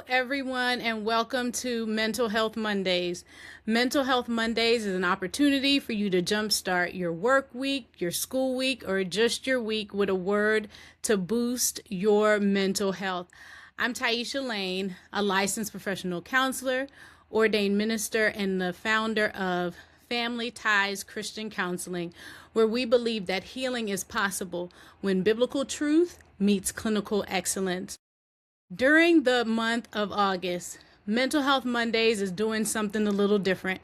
everyone, and welcome to Mental Health Mondays. Mental Health Mondays is an opportunity for you to jumpstart your work week, your school week, or just your week with a word to boost your mental health. I'm Taisha Lane, a licensed professional counselor, ordained minister, and the founder of Family Ties Christian Counseling, where we believe that healing is possible when biblical truth meets clinical excellence. During the month of August, Mental Health Mondays is doing something a little different.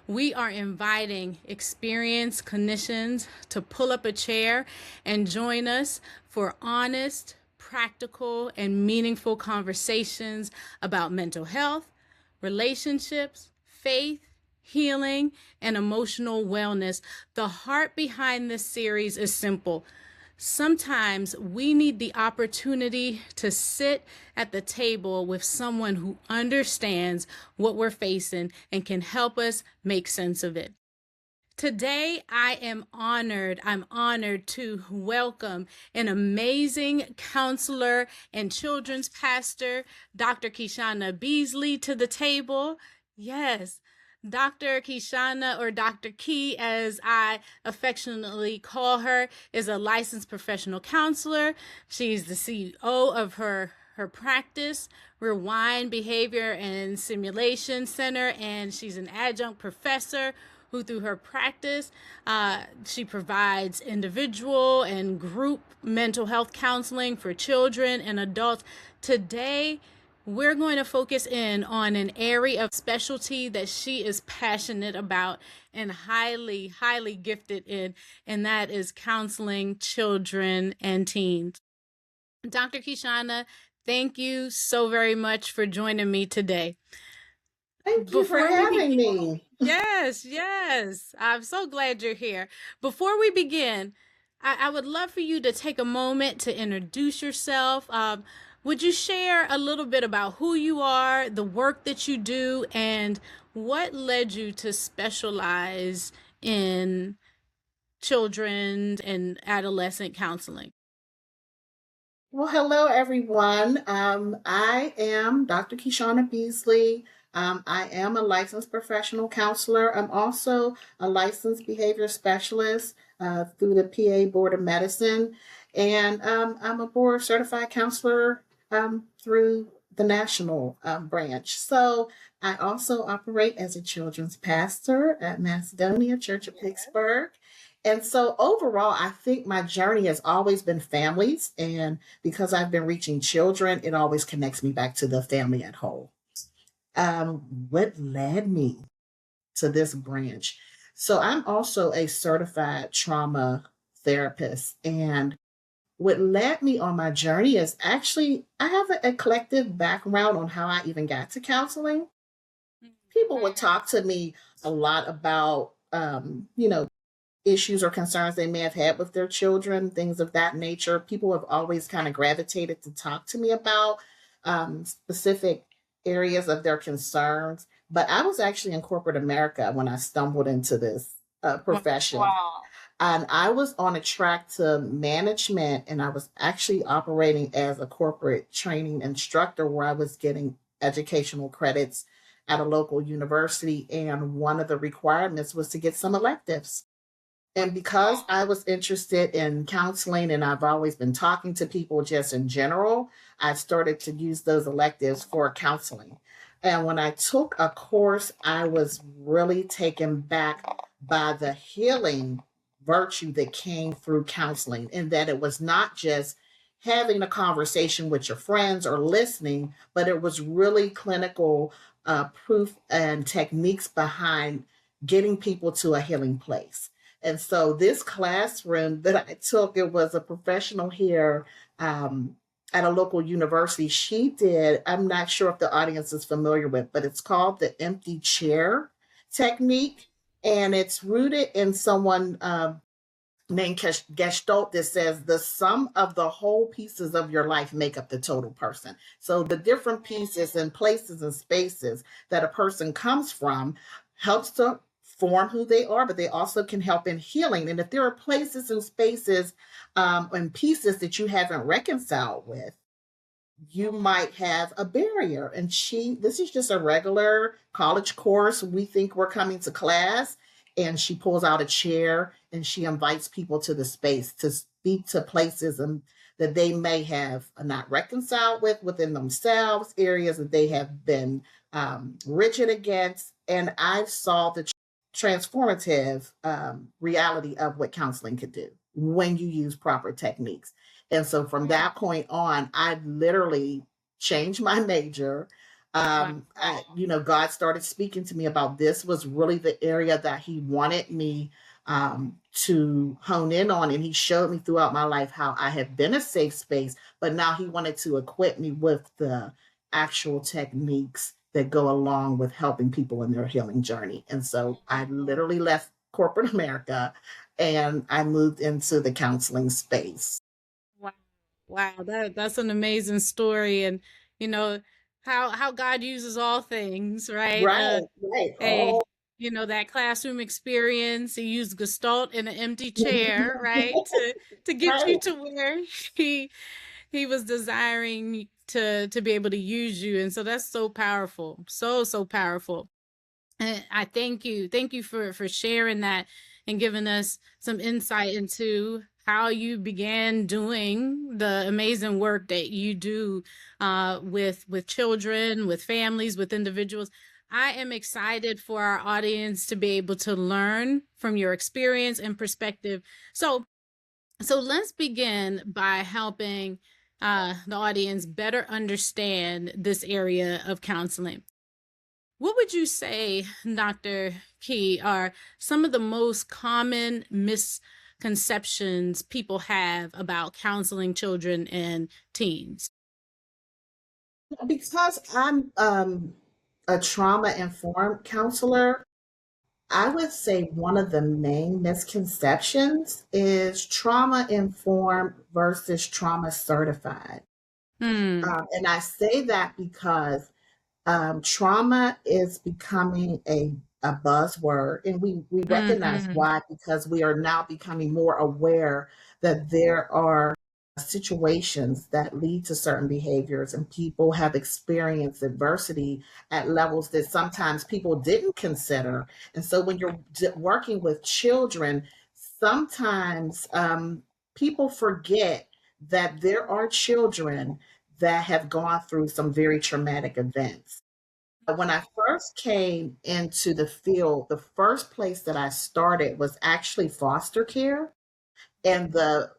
We are inviting experienced clinicians to pull up a chair and join us for honest, practical, and meaningful conversations about mental health, relationships, faith, healing, and emotional wellness. The heart behind this series is simple. Sometimes we need the opportunity to sit at the table with someone who understands what we're facing and can help us make sense of it. Today, I'm honored to welcome an amazing counselor and children's pastor, Dr. Keshona Beasley, to the table. Yes, Dr. Keshona, or Dr. Key, as I affectionately call her, is a licensed professional counselor. She's the CEO of her practice, Rewind Behavior and Simulation Center, and she's an adjunct professor who, through her practice, she provides individual and group mental health counseling for children and adults. Today, we're going to focus in on an area of specialty that she is passionate about and highly gifted in, and that is counseling children and teens. Dr. Keshona, thank you so very much for joining me today. Thank you for having me. Yes. I'm so glad you're here. Before we begin, I would love for you to take a moment to introduce yourself. Would you share a little bit about who you are, the work that you do, and what led you to specialize in children and adolescent counseling? Well, hello, everyone. I am Dr. Keshona Beasley. I am a licensed professional counselor. I'm also a licensed behavior specialist through the PA Board of Medicine. And I'm a board certified counselor through the national branch. So I also operate as a children's pastor at Macedonia Church of Pittsburgh. And so overall, I think my journey has always been families. And because I've been reaching children, it always connects me back to the family at whole. What led me to this branch? So I'm also a certified trauma therapist. And what led me on my journey is actually, I have an eclectic background on how I even got to counseling. People would talk to me a lot about, issues or concerns they may have had with their children, things of that nature. People have always kind of gravitated to talk to me about specific areas of their concerns. But I was actually in corporate America when I stumbled into this profession. Wow. And I was on a track to management, and I was actually operating as a corporate training instructor where I was getting educational credits at a local university. And one of the requirements was to get some electives. And because I was interested in counseling and I've always been talking to people just in general, I started to use those electives for counseling. And when I took a course, I was really taken back by the healing virtue that came through counseling, and that it was not just having a conversation with your friends or listening, but it was really clinical proof and techniques behind getting people to a healing place. And so this classroom that I took, it was a professional here at a local university. She did, I'm not sure if the audience is familiar with, but it's called the empty chair technique. And it's rooted in someone named Gestalt that says the sum of the whole pieces of your life make up the total person. So the different pieces and places and spaces that a person comes from helps to form who they are, but they also can help in healing. And if there are places and spaces and pieces that you haven't reconciled with, you might have a barrier. And this is just a regular college course. We think we're coming to class. And she pulls out a chair and she invites people to the space to speak to places and that they may have not reconciled with within themselves, areas that they have been rigid against. And I saw the transformative reality of what counseling could do when you use proper techniques. And so from that point on, I literally changed my major. Wow. God started speaking to me about this was really the area that he wanted me to hone in on. And he showed me throughout my life how I have been a safe space, but now he wanted to equip me with the actual techniques that go along with helping people in their healing journey. And so I literally left corporate America and I moved into the counseling space. Wow. Wow, that's an amazing story. And you know how God uses all things, right? Right, right. A Oh, that classroom experience, he used Gestalt in an empty chair, right? To get you right. to where he he was desiring to be able to use you. And so that's so powerful. So powerful. And I thank you for sharing that and giving us some insight into how you began doing the amazing work that you do with children, with families, with individuals. I am excited for our audience to be able to learn from your experience and perspective. So let's begin by helping the audience better understand this area of counseling. What would you say, Dr. Key, are some of the most common misconceptions people have about counseling children and teens? Because I'm a trauma informed counselor, I would say one of the main misconceptions is trauma informed versus trauma certified. Hmm. And I say that because trauma is becoming a buzzword, and we recognize Mm-hmm. why, because we are now becoming more aware that there are situations that lead to certain behaviors, and people have experienced adversity at levels that sometimes people didn't consider. And so, when you're working with children, sometimes people forget that there are children that have gone through some very traumatic events. When I first came into the field, the first place that I started was actually foster care, and the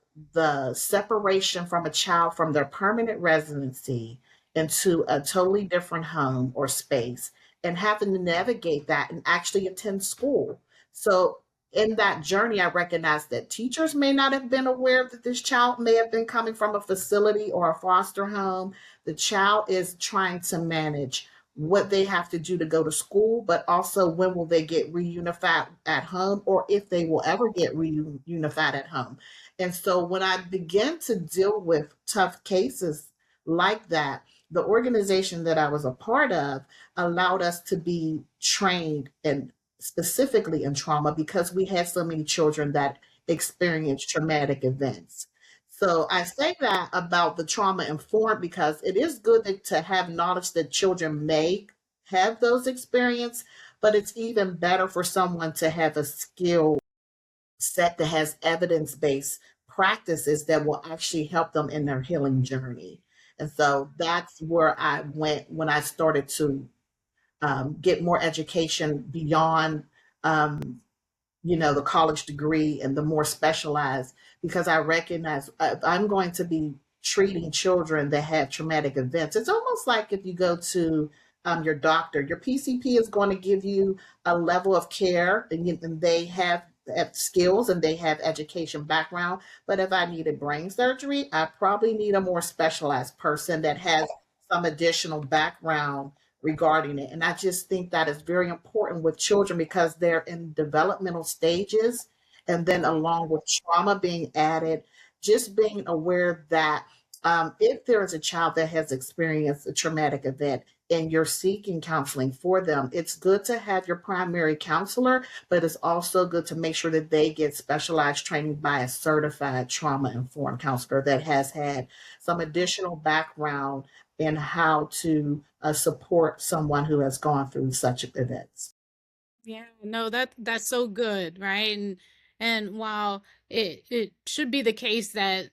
separation from a child from their permanent residency into a totally different home or space, and having to navigate that and actually attend school. So in that journey, I recognized that teachers may not have been aware that this child may have been coming from a facility or a foster home. The child is trying to manage what they have to do to go to school, but also when will they get reunified at home, or if they will ever get reunified at home. And so when I began to deal with tough cases like that, the organization that I was a part of allowed us to be trained and specifically in trauma because we had so many children that experienced traumatic events. So I say that about the trauma informed because it is good to have knowledge that children may have those experiences, but it's even better for someone to have a skill set that has evidence based practices that will actually help them in their healing journey. And so that's where I went when I started to get more education beyond the college degree and the more specialized, because I recognize I'm going to be treating children that have traumatic events. It's almost like if you go to your doctor, your PCP is going to give you a level of care, and they have skills and they have education background. But if I needed brain surgery, I probably need a more specialized person that has some additional background regarding it. And I just think that is very important with children because they're in developmental stages. And then, along with trauma being added, just being aware that If there is a child that has experienced a traumatic event and you're seeking counseling for them, it's good to have your primary counselor, but it's also good to make sure that they get specialized training by a certified trauma informed counselor that has had some additional background in how to support someone who has gone through such events. Yeah, no, that's so good, right? And while it should be the case that,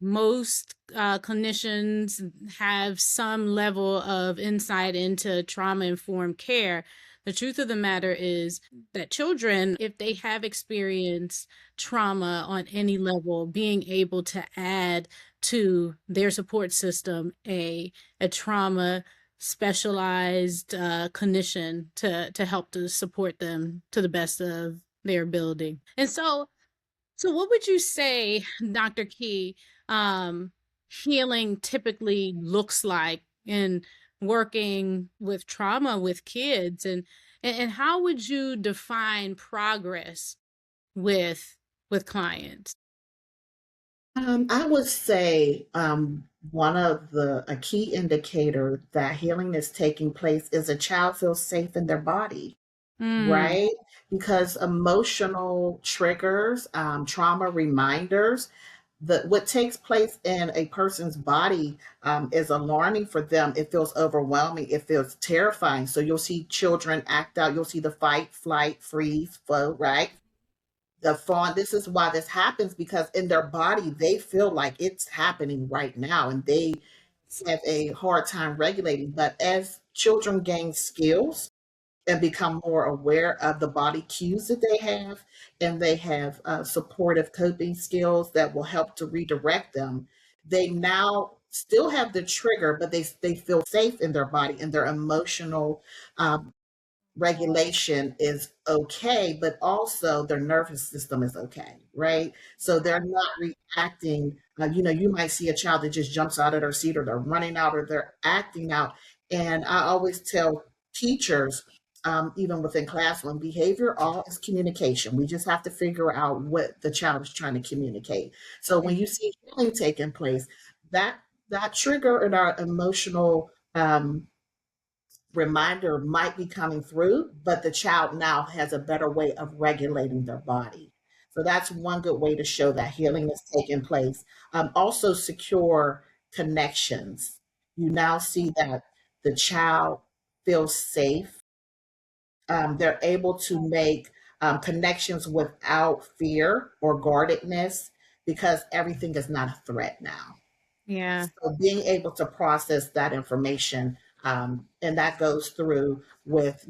most clinicians have some level of insight into trauma-informed care, the truth of the matter is that children, if they have experienced trauma on any level, being able to add to their support system a trauma specialized clinician to help to support them to the best of their ability. And so what would you say, Dr. Key, um, healing typically looks like in working with trauma with kids, and how would you define progress with clients? I would say one of a key indicator that healing is taking place is a child feels safe in their body, Mm, right? Because emotional triggers, trauma reminders, what takes place in a person's body is alarming for them. It feels overwhelming. It feels terrifying. So you'll see children act out. You'll see the fight, flight, freeze, flow, right? The fawn. This is why this happens because in their body they feel like it's happening right now, and they have a hard time regulating. But as children gain skills and become more aware of the body cues that they have, and they have supportive coping skills that will help to redirect them, they now still have the trigger, but they feel safe in their body, and their emotional regulation is okay, but also their nervous system is okay, right? So they're not reacting. You might see a child that just jumps out of their seat, or they're running out, or they're acting out. And I always tell teachers, even within classroom behavior, all is communication. We just have to figure out what the child is trying to communicate. So when you see healing taking place, that that trigger in our emotional reminder might be coming through, but the child now has a better way of regulating their body. So that's one good way to show that healing is taking place. Also, secure connections. You now see that the child feels safe. They're able to make connections without fear or guardedness because everything is not a threat now. yeah. So being able to process that information, and that goes through with,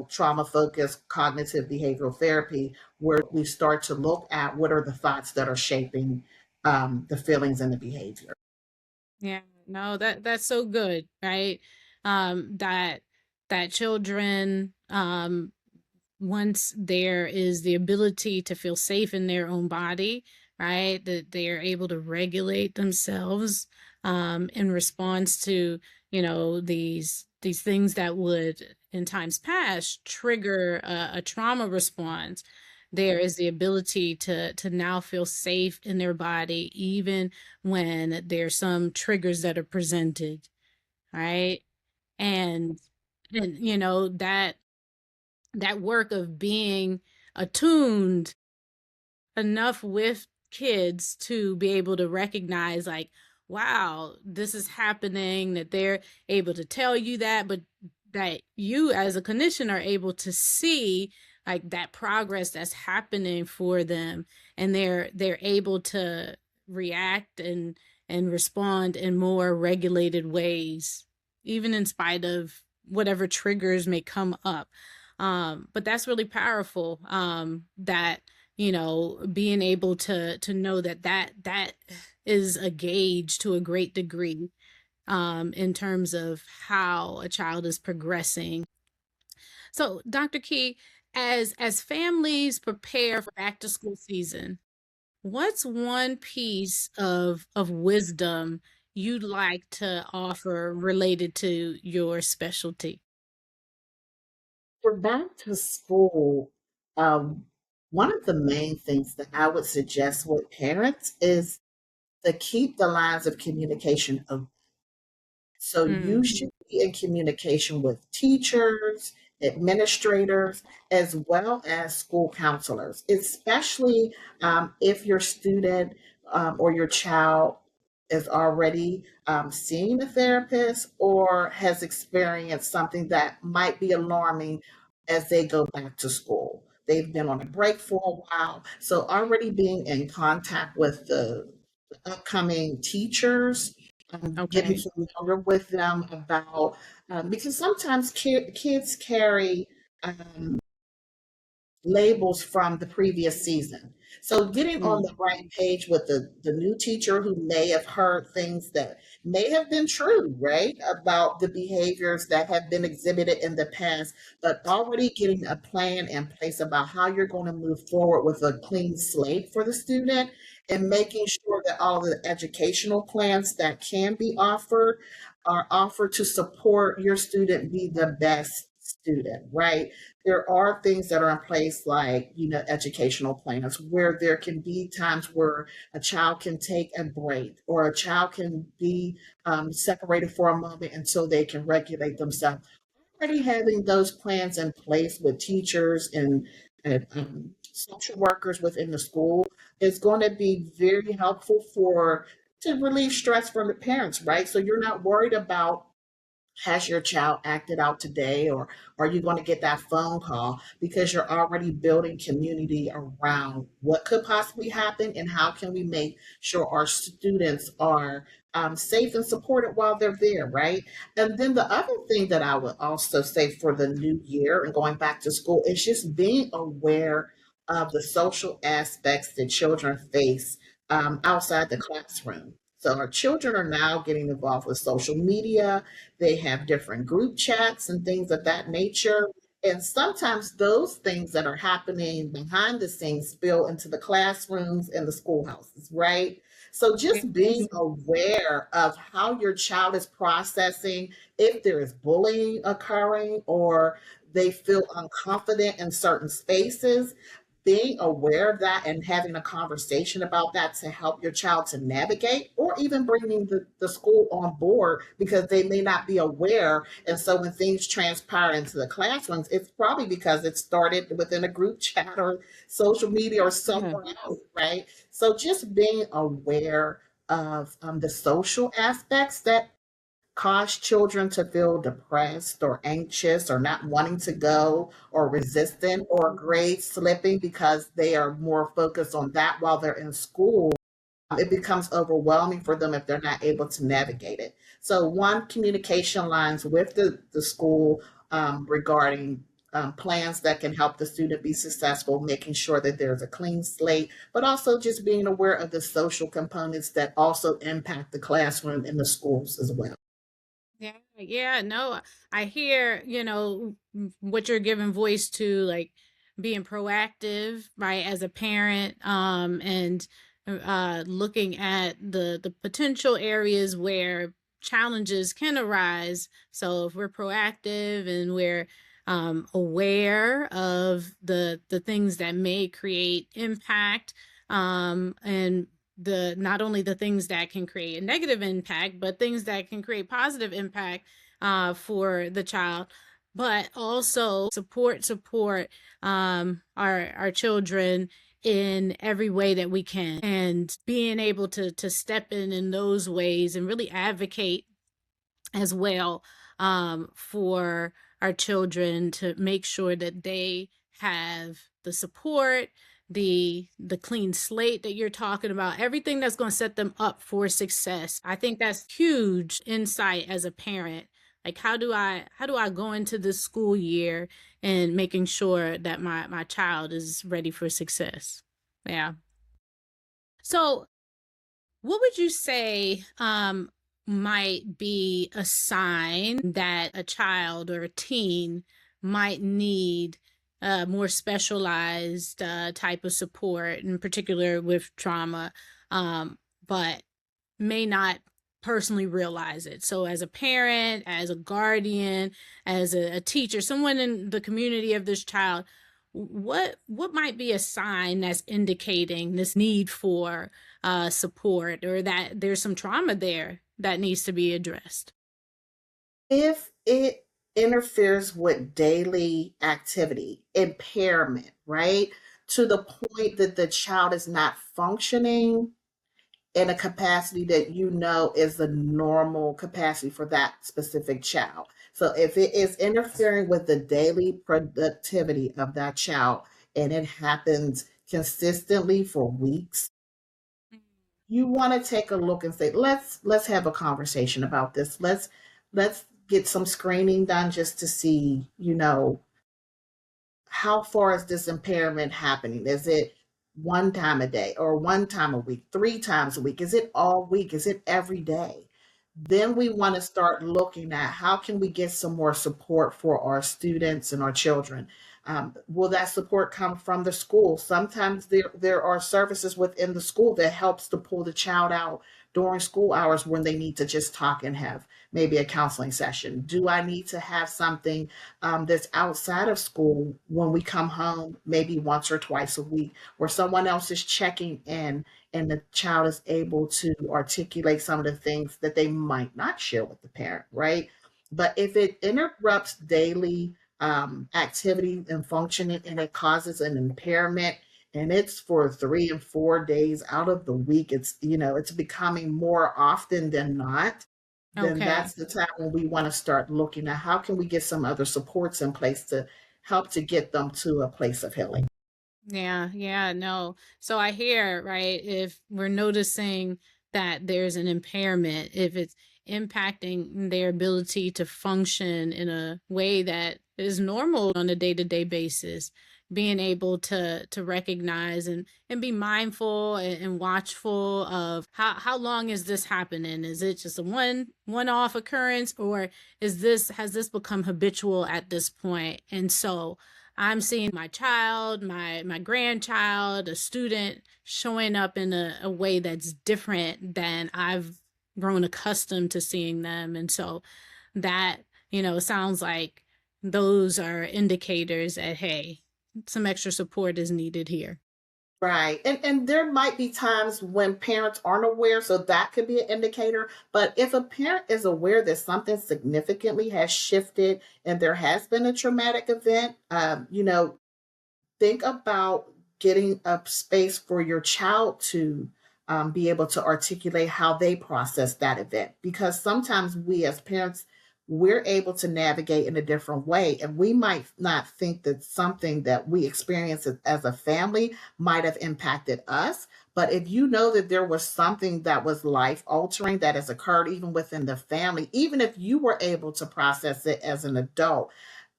trauma focused cognitive behavioral therapy, where we start to look at what are the thoughts that are shaping the feelings and the behavior. Yeah, no, that's so good, right? That children, once there is the ability to feel safe in their own body, right, that they are able to regulate themselves, in response to, these things that would in times past trigger a trauma response. There is the ability to now feel safe in their body, even when there's some triggers that are presented, right? And that work of being attuned enough with kids to be able to recognize, like, wow, this is happening, that they're able to tell you that, but that you as a clinician are able to see like that progress that's happening for them, and they're able to react and respond in more regulated ways, even in spite of whatever triggers may come up. But that's really powerful, that being able to know that is a gauge to a great degree, in terms of how a child is progressing. So, Dr. Key, as families prepare for back to school season, what's one piece of wisdom you'd like to offer related to your specialty? For back to school, one of the main things that I would suggest with parents is to keep the lines of communication open. So you Mm, should be in communication with teachers, administrators, as well as school counselors, especially if your student or your child is already seeing a therapist or has experienced something that might be alarming as they go back to school. They've been on a break for a while. So already being in contact with the upcoming teachers, getting okay. familiar with them about, because sometimes kids carry um, labels from the previous season. So getting on Mm, the right page with the new teacher who may have heard things that may have been true, right, about the behaviors that have been exhibited in the past, but already getting a plan in place about how you're going to move forward with a clean slate for the student and making sure that all the educational plans that can be offered are offered to support your student be the best student, right? There are things that are in place like, educational plans where there can be times where a child can take a break or a child can be separated for a moment until they can regulate themselves. Already having those plans in place with teachers and social workers within the school is going to be very helpful for to relieve stress from the parents, right? So you're not worried about, has your child acted out today, or are you going to get that phone call, because you're already building community around what could possibly happen and how can we make sure our students are safe and supported while they're there, right? And then the other thing that I would also say for the new year and going back to school is just being aware of the social aspects that children face outside the classroom. So our children are now getting involved with social media. They have different group chats and things of that nature. And sometimes those things that are happening behind the scenes spill into the classrooms and the schoolhouses, right? So just being yes. aware of how your child is processing, if there is bullying occurring or they feel unconfident in certain spaces, being aware of that and having a conversation about that to help your child to navigate, or even bringing the school on board because they may not be aware. And so when things transpire into the classrooms, it's probably because it started within a group chat or social media or Yeah. somewhere else, right? So just being aware of the social aspects that cause children to feel depressed or anxious or not wanting to go or resistant or grade slipping because they are more focused on that while they're in school, it becomes overwhelming for them if they're not able to navigate it. So, one, communication lines with the school regarding plans that can help the student be successful, making sure that there's a clean slate, but also just being aware of the social components that also impact the classroom and the schools as well. Yeah, yeah, no, I hear, what you're giving voice to, like being proactive, right, as a parent, and looking at the potential areas where challenges can arise. So if we're proactive and we're aware of the things that may create impact, and the not only the things that can create a negative impact, but things that can create positive impact for the child, but also support our children in every way that we can, and being able to step in those ways and really advocate as well, for our children, to make sure that they have the support, the clean slate that you're talking about, everything that's going to set them up for success. I think that's huge insight as a parent. Like, how do I go into this school year and making sure that my child is ready for success? Yeah. So what would you say might be a sign that a child or a teen might need more specialized type of support, in particular with trauma, but may not personally realize it? So, as a parent, as a guardian, as a teacher, someone in the community of this child, what might be a sign that's indicating this need for support, or that there's some trauma there that needs to be addressed? If it interferes with daily activity, impairment, right? To the point that the child is not functioning in a capacity that you know is the normal capacity for that specific child. So if it is interfering with the daily productivity of that child and it happens consistently for weeks, you want to take a look and say, let's have a conversation about this. Let's get some screening done just to see, how far is this impairment happening? Is it one time a day or one time a week, three times a week? Is it all week? Is it every day? Then we want to start looking at how can we get some more support for our students and our children. Will that support come from the school? Sometimes there are services within the school that helps to pull the child out during school hours when they need to just talk and have maybe a counseling session. Do I need to have something that's outside of school when we come home, maybe once or twice a week, where someone else is checking in and the child is able to articulate some of the things that they might not share with the parent, right? But if it interrupts daily activity and functioning and it causes an impairment and it's for 3 and 4 days out of the week, it's becoming more often than not, then Okay. that's the time when we want to start looking at how can we get some other supports in place to help to get them to a place of healing. Yeah, yeah, no. So I hear, right, if we're noticing that there's an impairment, if it's impacting their ability to function in a way that is normal on a day-to-day basis, being able to recognize and be mindful and watchful of how long is this happening? Is it just a one-off occurrence, or has this become habitual at this point? And so I'm seeing my child, my grandchild, a student showing up in a way that's different than I've grown accustomed to seeing them. And so that, sounds like those are indicators that, hey, some extra support is needed here. Right. And there might be times when parents aren't aware, so that could be an indicator. But if a parent is aware that something significantly has shifted and there has been a traumatic event, think about getting a space for your child to be able to articulate how they process that event. Because sometimes we as parents, we're able to navigate in a different way. And we might not think that something that we experience as a family might have impacted us. But if you know that there was something that was life altering that has occurred even within the family, even if you were able to process it as an adult,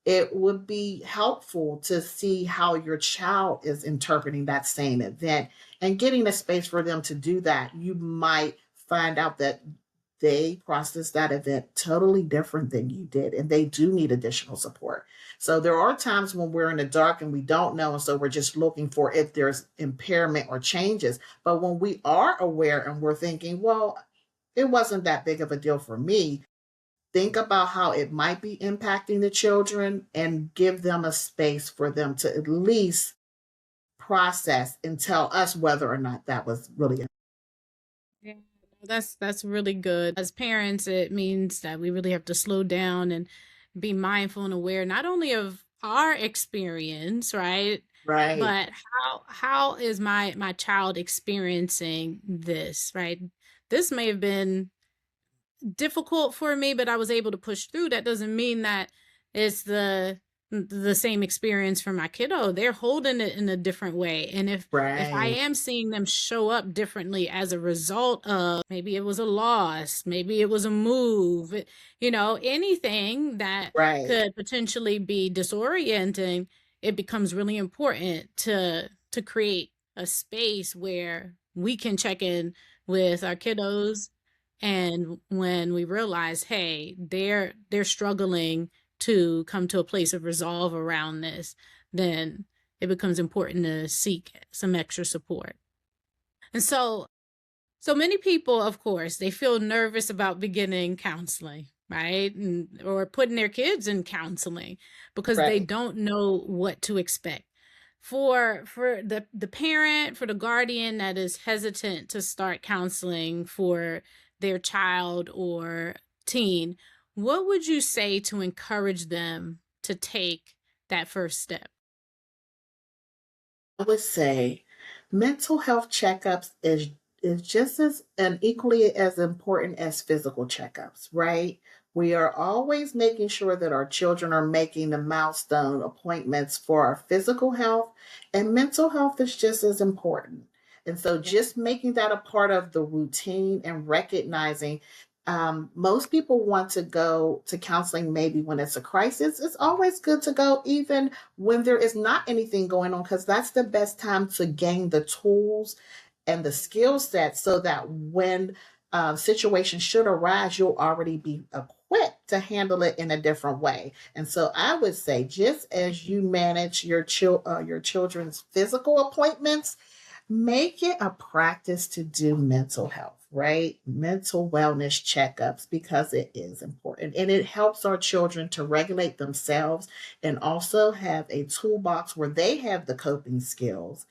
it would be helpful to see how your child is interpreting that same event and getting a space for them to do that. You might find out that they process that event totally different than you did, and they do need additional support. So there are times when we're in the dark and we don't know, and so we're just looking for if there's impairment or changes. But when we are aware and we're thinking, well, it wasn't that big of a deal for me, think about how it might be impacting the children and give them a space for them to at least process and tell us whether or not that was really a Yeah, that's really good. As parents, it means that we really have to slow down and be mindful and aware not only of our experience, right? right, But how is my child experiencing this, right? This may have been difficult for me, but I was able to push through. That doesn't mean that it's the same experience for my kiddo. They're holding it in a different way. And if I right, am seeing them show up differently as a result of, maybe it was a loss, maybe it was a move, anything that right, could potentially be disorienting, it becomes really important to create a space where we can check in with our kiddos, and when we realize, hey, they're struggling to come to a place of resolve around this, then it becomes important to seek some extra support. And so many people, of course, they feel nervous about beginning counseling, right? Or putting their kids in counseling because they right. don't know what to expect. for the parent, for the guardian that is hesitant to start counseling for their child or teen, what would you say to encourage them to take that first step? I would say mental health checkups is just as and equally as important as physical checkups, right? We are always making sure that our children are making the milestone appointments for our physical health, and mental health is just as important. And so Yeah. just making that a part of the routine and recognizing most people want to go to counseling maybe when it's a crisis. It's always good to go even when there is not anything going on, because that's the best time to gain the tools and the skill set so that when situations should arise, you'll already be equipped to handle it in a different way. And so I would say, just as you manage your children's physical appointments, make it a practice to do mental health, right? Mental wellness checkups, because it is important and it helps our children to regulate themselves and also have a toolbox where they have the coping skills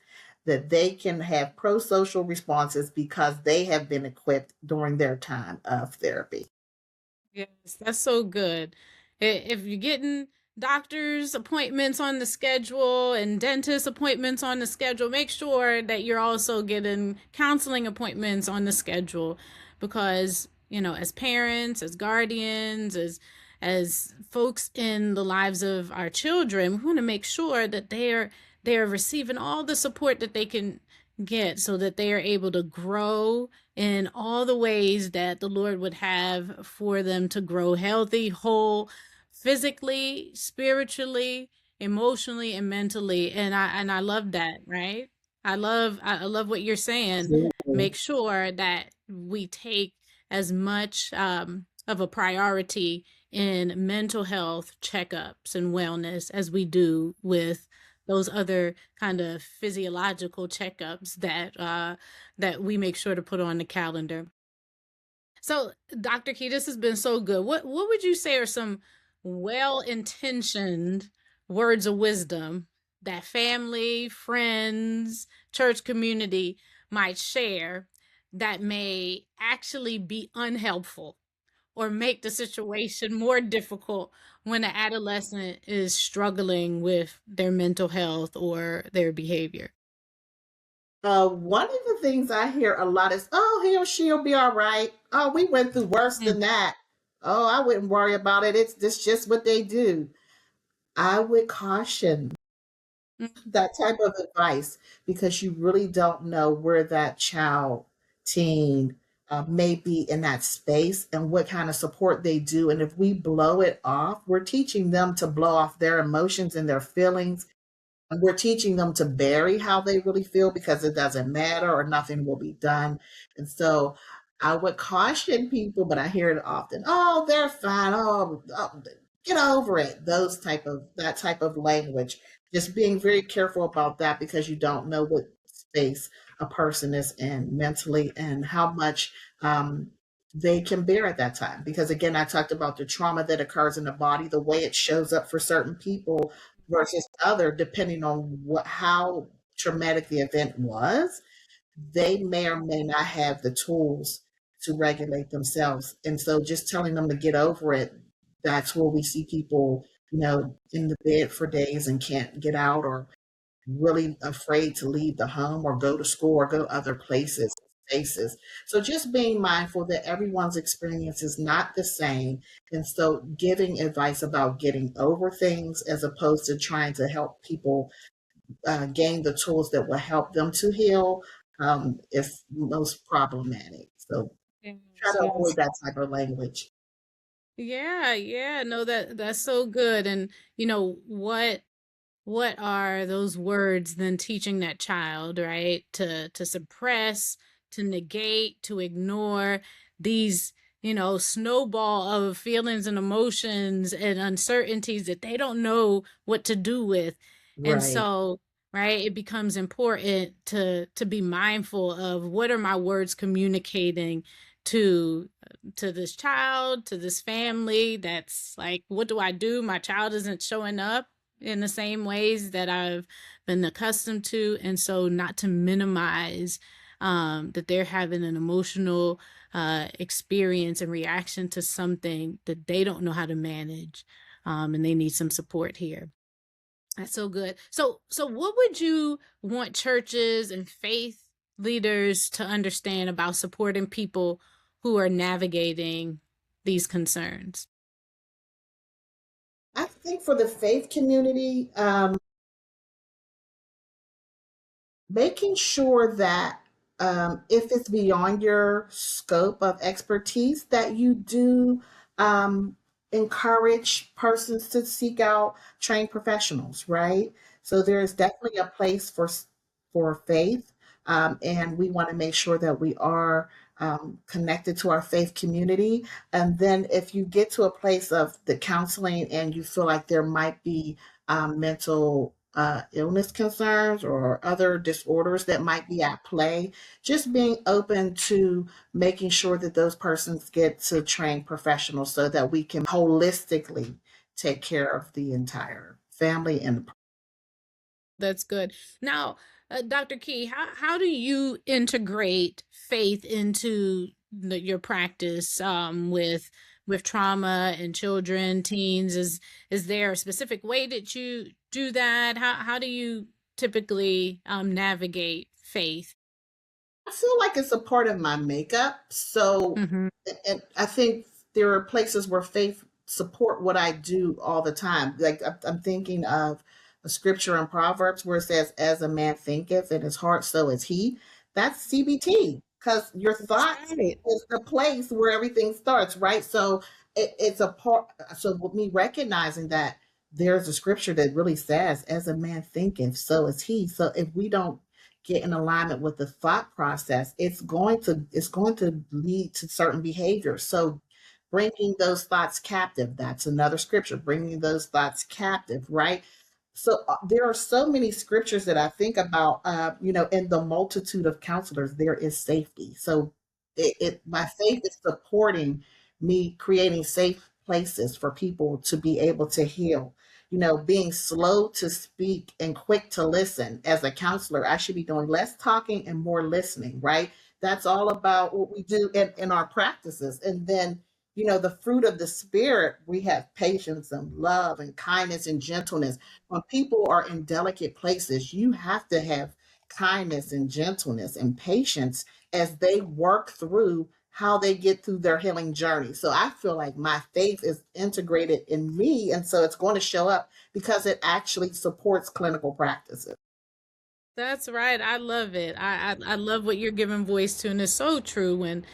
that they can have pro social responses because they have been equipped during their time of therapy. Yes, that's so good. If you're getting doctor's appointments on the schedule and dentist appointments on the schedule, make sure that you're also getting counseling appointments on the schedule because, as parents, as guardians, as folks in the lives of our children, we want to make sure that they're receiving all the support that they can get so that they are able to grow in all the ways that the Lord would have for them to grow healthy, whole, physically, spiritually, emotionally, and mentally. And I love that, right? I love what you're saying. Absolutely. Make sure that we take as much of a priority in mental health checkups and wellness as we do with those other kind of physiological checkups that we make sure to put on the calendar. So, Dr. Key, this has been so good. What would you say are some well-intentioned words of wisdom that family, friends, church community might share that may actually be unhelpful or make the situation more difficult when an adolescent is struggling with their mental health or their behavior? One of the things I hear a lot is, "Oh, he or she'll be all right. Oh, we went through worse Mm, than that. Oh, I wouldn't worry about it. It's this just what they do." I would caution mm, that type of advice because you really don't know where that child, teen, may be in that space and what kind of support they do. And if we blow it off, we're teaching them to blow off their emotions and their feelings, and we're teaching them to bury how they really feel because it doesn't matter or nothing will be done. And so I would caution people, but I hear it often. Oh, they're fine. Oh, get over it. That type of language. Just being very careful about that because you don't know what space a person is in mentally and how much um, they can bear at that time. Because again, I talked about the trauma that occurs in the body, the way it shows up for certain people versus other, depending on how traumatic the event was, they may or may not have the tools to regulate themselves. And so just telling them to get over it, that's where we see people, in the bed for days and can't get out, or really afraid to leave the home or go to school or go other places, spaces. So just being mindful that everyone's experience is not the same. And so giving advice about getting over things as opposed to trying to help people gain the tools that will help them to heal is most problematic. So try yes, to yes. avoid that type of language. Yeah, yeah. No, that's so good. And what are those words then teaching that child, right? To suppress, to negate, to ignore these, snowball of feelings and emotions and uncertainties that they don't know what to do with. And Right. so, right, it becomes important to be mindful of what are my words communicating to to this child, to this family that's like, what do I do? My child isn't showing up, in the same ways that I've been accustomed to. And so, not to minimize that they're having an emotional experience and reaction to something that they don't know how to manage, and they need some support here. That's so good. So what would you want churches and faith leaders to understand about supporting people who are navigating these concerns? I think for the faith community, making sure that if it's beyond your scope of expertise, that you do um, encourage persons to seek out trained professionals, right? So there is definitely a place for faith, and we want to make sure that we are connected to our faith community. And then if you get to a place of the counseling and you feel like there might be mental illness concerns or other disorders that might be at play, just being open to making sure that those persons get to trained professionals so that we can holistically take care of the entire family and That's good. Now, Dr. Key, how do you integrate faith into your practice with trauma and children, teens? Is there a specific way that you do that? How do you typically navigate faith? I feel like it's a part of my makeup. So, Hmm. and I think there are places where faith support what I do all the time. Like I'm thinking of a scripture in Proverbs where it says, "As a man thinketh in his heart, so is he." That's CBT because your That's thoughts right. is the place where everything starts, right? So it's a part. So with me recognizing that there's a scripture that really says, "As a man thinketh, so is he." So if we don't get in alignment with the thought process, it's going to lead to certain behaviors. So bringing those thoughts captive, that's another scripture, bringing those thoughts captive, right? So there are so many scriptures that I think about, in the multitude of counselors there is safety. So my faith is supporting me creating safe places for people to be able to heal. Being slow to speak and quick to listen. As a counselor, I should be doing less talking and more listening, right? That's all about what we do in our practices. And then, the fruit of the spirit, we have patience and love and kindness and gentleness. When people are in delicate places, you have to have kindness and gentleness and patience as they work through how they get through their healing journey. So I feel like my faith is integrated in me. And so it's going to show up because it actually supports clinical practices. That's right. I love it. I love what you're giving voice to, and it's so true when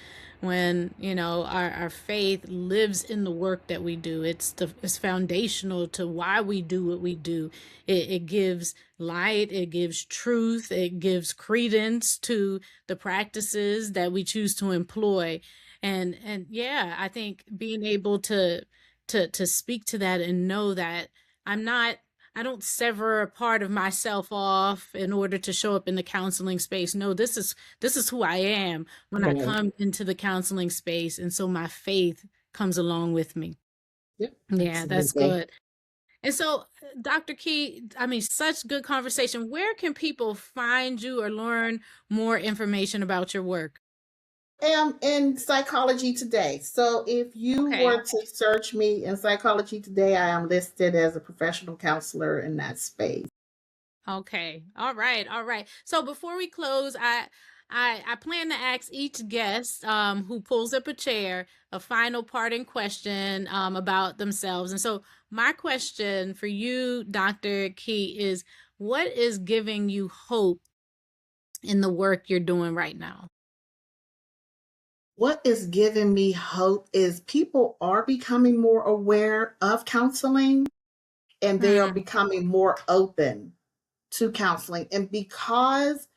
our faith lives in the work that we do. It's foundational to why we do what we do. It gives light, it gives truth, it gives credence to the practices that we choose to employ. And yeah, I think being able to speak to that and know that I'm not I don't sever a part of myself off in order to show up in the counseling space. No, this is who I am when I Right. come into the counseling space, and so my faith comes along with me. Yep. Yeah, that's Absolutely. good. And so, Dr. Key, I mean, such good conversation. Where can people find you or learn more information about your work? Am in Psychology Today. So if you Okay. were to search me in Psychology Today, I am listed as a professional counselor in that space. Okay. All right. All right. So before we close, I plan to ask each guest who pulls up a chair a final parting question about themselves. And so my question for you, Dr. Key, is what is giving you hope in the work you're doing right now? What is giving me hope is people are becoming more aware of counseling and they are Hmm. becoming more open to counseling. And because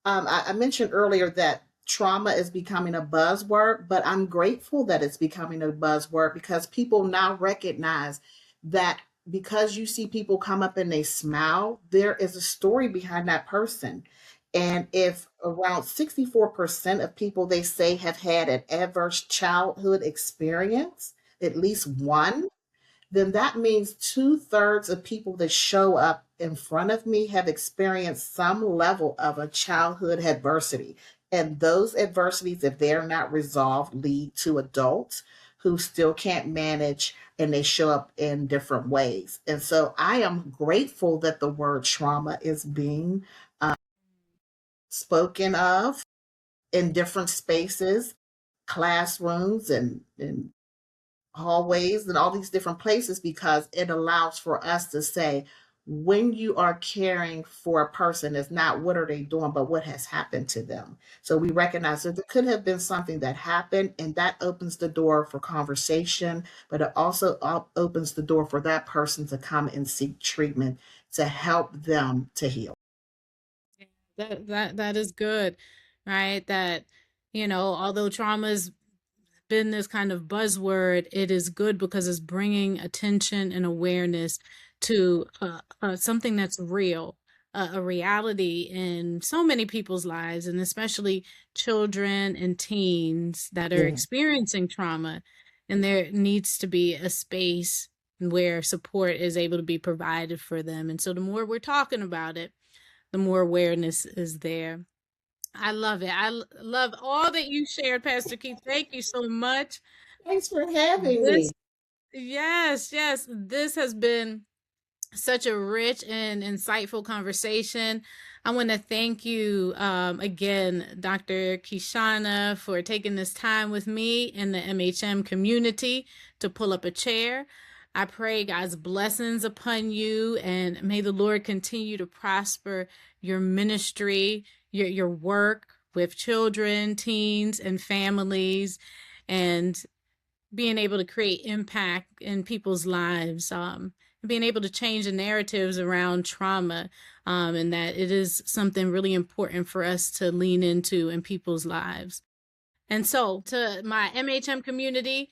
I mentioned earlier that trauma is becoming a buzzword, but I'm grateful that it's becoming a buzzword because people now recognize that because you see people come up and they smile, there is a story behind that person. And if around 64% of people they say have had an adverse childhood experience, at least one, then that means 2/3 of people that show up in front of me have experienced some level of a childhood adversity. And those adversities, if they're not resolved, lead to adults who still can't manage and they show up in different ways. And so I am grateful that the word trauma is being spoken of in different spaces, classrooms and hallways and all these different places, because it allows for us to say, when you are caring for a person, it's not what are they doing, but what has happened to them. So we recognize that there could have been something that happened, and that opens the door for conversation, but it also opens the door for that person to come and seek treatment to help them to heal. That is good, right? That, although trauma's been this kind of buzzword, it is good because it's bringing attention and awareness to something that's real, a reality in so many people's lives, and especially children and teens that are Yeah. experiencing trauma. And there needs to be a space where support is able to be provided for them. And so the more we're talking about it, the more awareness is there. I love it. Love all that you shared, Pastor Keith. Thank you so much. Thanks for having me. This, yes, yes, this has been such a rich and insightful conversation. I want to thank you again, Dr. Keshona, for taking this time with me in the MHM community to pull up a chair. I pray God's blessings upon you, and may the Lord continue to prosper your ministry, your work with children, teens, and families, and being able to create impact in people's lives, being able to change the narratives around trauma, and that it is something really important for us to lean into in people's lives. And so, to my MHM community,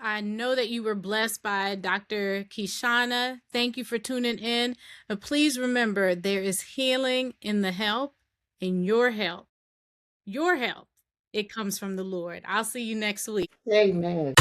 I know that you were blessed by Dr. Keshona. Thank you for tuning in. But please remember, there is healing in the help, in your help. Your help. It comes from the Lord. I'll see you next week. Amen.